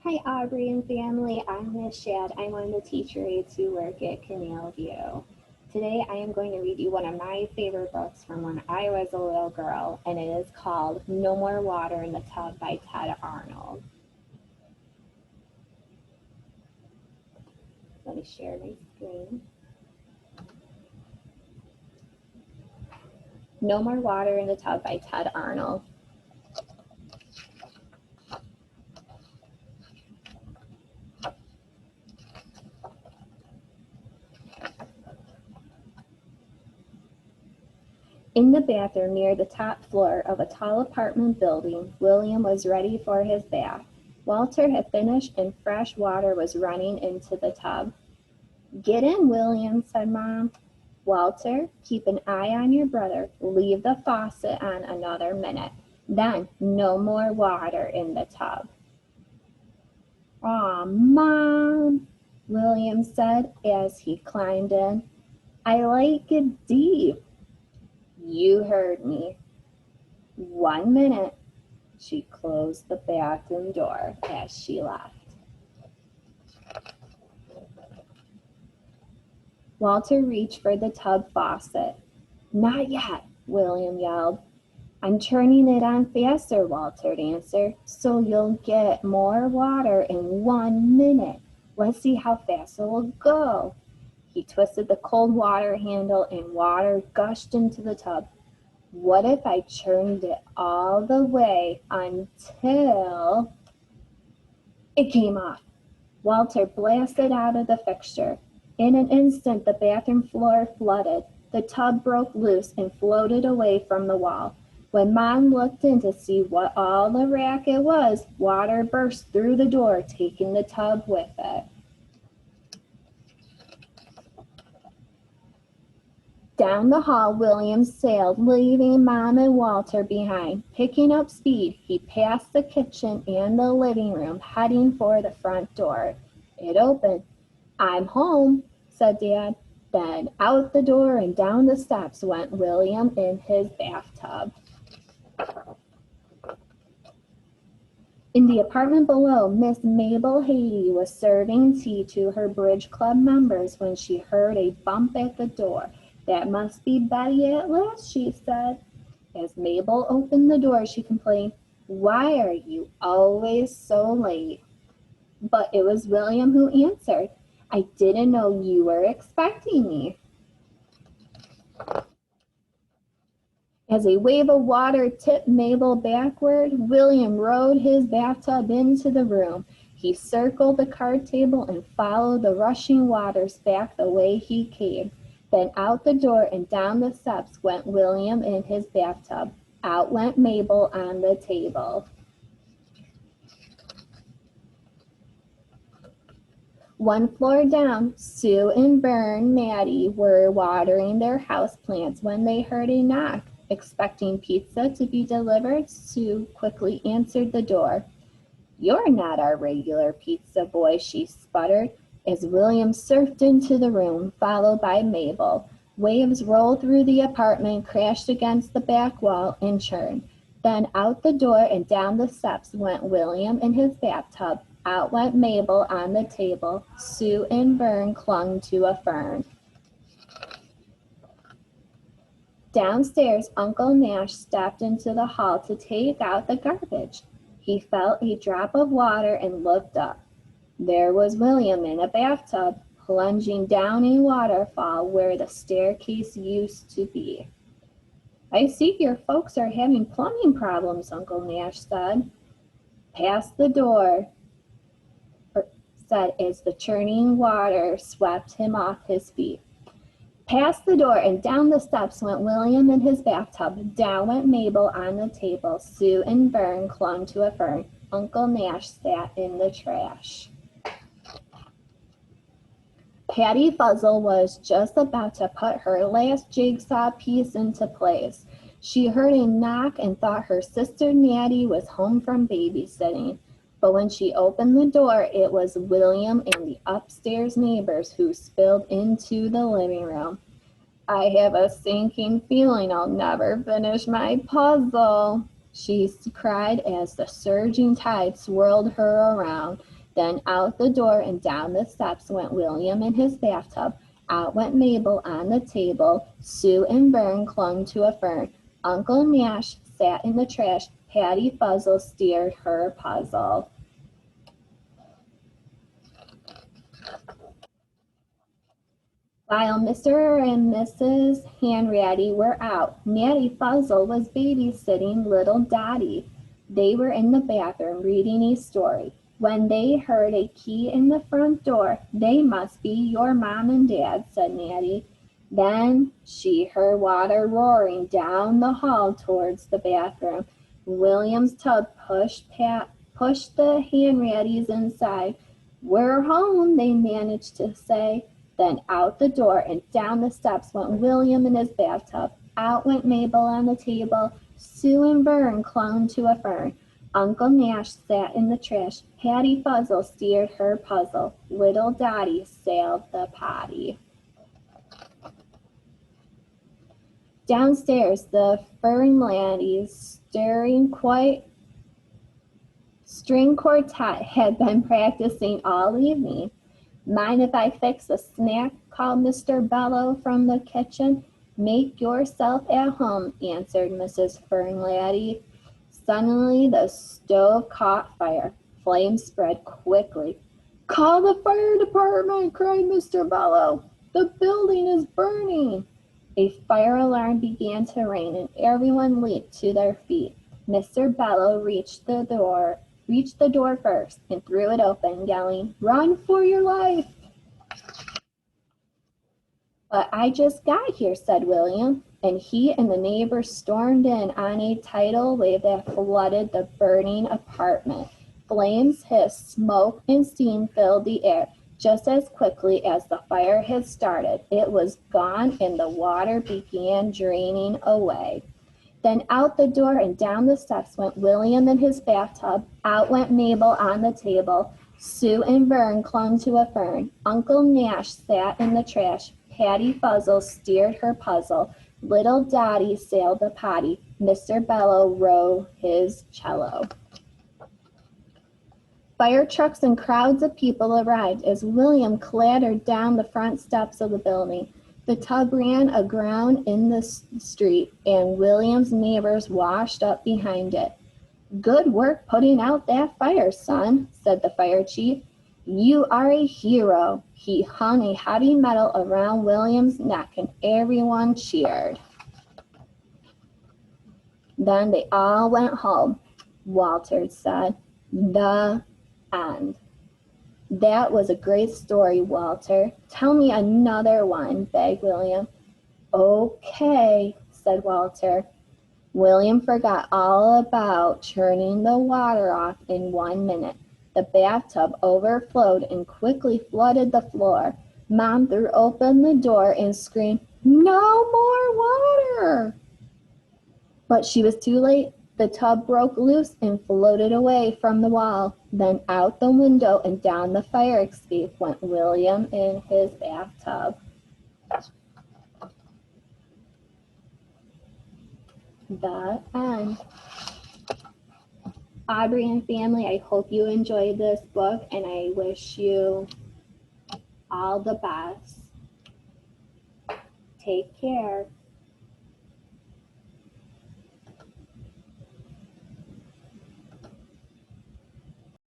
Hi, Aubrey and family. I'm Miss Shad. I'm one of the teacher aides who work at Canal View. Today, I am going to read you one of my favorite books from when I was a little girl, and it is called No More Water in the Tub by Ted Arnold. Let me share my screen. No More Water in the Tub by Ted Arnold. In the bathroom near the top floor of a tall apartment building, William was ready for his bath. Walter had finished and fresh water was running into the tub. "Get in, William," said Mom. "Walter, keep an eye on your brother. Leave the faucet on another minute. Then no more water in the tub." "Aw, Mom," William said as he climbed in. "I like it deep." "You heard me. 1 minute." She closed the bathroom door as she left. Walter reached for the tub faucet. "Not yet," William yelled. "I'm turning it on faster," Walter answered, "so you'll get more water in 1 minute. Let's see how fast it will go." He twisted the cold water handle and water gushed into the tub. "What if I turned it all the way until—" It came off. Walter blasted out of the fixture. In an instant, the bathroom floor flooded. The tub broke loose and floated away from the wall. When Mom looked in to see what all the racket was, water burst through the door, taking the tub with it. Down the hall, William sailed, leaving Mom and Walter behind. Picking up speed, he passed the kitchen and the living room, heading for the front door. It opened. "I'm home," said Dad. Then out the door and down the steps went William in his bathtub. In the apartment below, Miss Mabel Haiti was serving tea to her bridge club members when she heard a bump at the door. "That must be Betty at last," she said. As Mabel opened the door, she complained, "Why are you always so late?" But it was William who answered. "I didn't know you were expecting me." As a wave of water tipped Mabel backward, William rowed his bathtub into the room. He circled the card table and followed the rushing waters back the way he came. Then out the door and down the steps went William in his bathtub. Out went Mabel on the table. One floor down, Sue and Vern Maddie were watering their houseplants when they heard a knock. Expecting pizza to be delivered, Sue quickly answered the door. "You're not our regular pizza boy," she sputtered, as William surfed into the room, followed by Mabel. Waves rolled through the apartment, crashed against the back wall, and churned. Then out the door and down the steps went William in his bathtub. Out went Mabel on the table. Sue and Vern clung to a fern. Downstairs, Uncle Nash stepped into the hall to take out the garbage. He felt a drop of water and looked up. There was William in a bathtub, plunging down a waterfall where the staircase used to be. "I see your folks are having plumbing problems," Uncle Nash said. "Pass the door," said as the churning water swept him off his feet. Past the door and down the steps went William in his bathtub. Down went Mabel on the table. Sue and Vern clung to a fern. Uncle Nash sat in the trash. Patty Fuzzle was just about to put her last jigsaw piece into place. She heard a knock and thought her sister Maddie was home from babysitting. But when she opened the door, it was William and the upstairs neighbors who spilled into the living room. "I have a sinking feeling I'll never finish my puzzle," she cried as the surging tide swirled her around. Then out the door and down the steps went William in his bathtub. Out went Mabel on the table. Sue and Vern clung to a fern. Uncle Nash sat in the trash. Patty Fuzzle steered her puzzle. While Mr. and Mrs. Hanratty were out, Natty Fuzzle was babysitting little Dottie. They were in the bathroom reading a story when they heard a key in the front door. "They must be your mom and dad," said Natty. Then she heard water roaring down the hall towards the bathroom. William's tub pushed the Hanrattys inside. "We're home," they managed to say. Then out the door and down the steps went William in his bathtub. Out went Mabel on the table. Sue and Vern clung to a fern. Uncle Nash sat in the trash. Patty Fuzzle steered her puzzle. Little Dottie sailed the potty. Downstairs, the Fernlandys string quartet had been practicing all evening. "Mind if I fix a snack?" called Mr. Bello from the kitchen. "Make yourself at home," answered Mrs. Fernlady. Suddenly the stove caught fire. Flames spread quickly. "Call the fire department!" cried Mr. Bello. "The building is burning!" A fire alarm began to ring, and everyone leaped to their feet. Mr. Bello reached the door first and threw it open, yelling, "Run for your life!" "But I just got here," said William, and he and the neighbors stormed in on a tidal wave that flooded the burning apartment. Flames hissed, smoke and steam filled the air. Just as quickly as the fire had started, it was gone and the water began draining away. Then out the door and down the steps went William in his bathtub. Out went Mabel on the table. Sue and Vern clung to a fern. Uncle Nash sat in the trash. Patty Fuzzle steered her puzzle. Little Dottie sailed the potty. Mr. Bello rode his cello. Fire trucks and crowds of people arrived as William clattered down the front steps of the building. The tub ran aground in the street, and William's neighbors washed up behind it. "Good work putting out that fire, son," said the fire chief. "You are a hero." He hung a heavy medal around William's neck, and everyone cheered. Then they all went home. Walter said, "The end." "That was a great story, Walter. Tell me another one," begged William. "Okay," said Walter. William forgot all about turning the water off in 1 minute. The bathtub overflowed and quickly flooded the floor. Mom threw open the door and screamed, "No more water!" But she was too late. The tub broke loose and floated away from the wall. Then out the window and down the fire escape went William in his bathtub. The end. Aubrey and family, I hope you enjoyed this book, and I wish you all the best. Take care.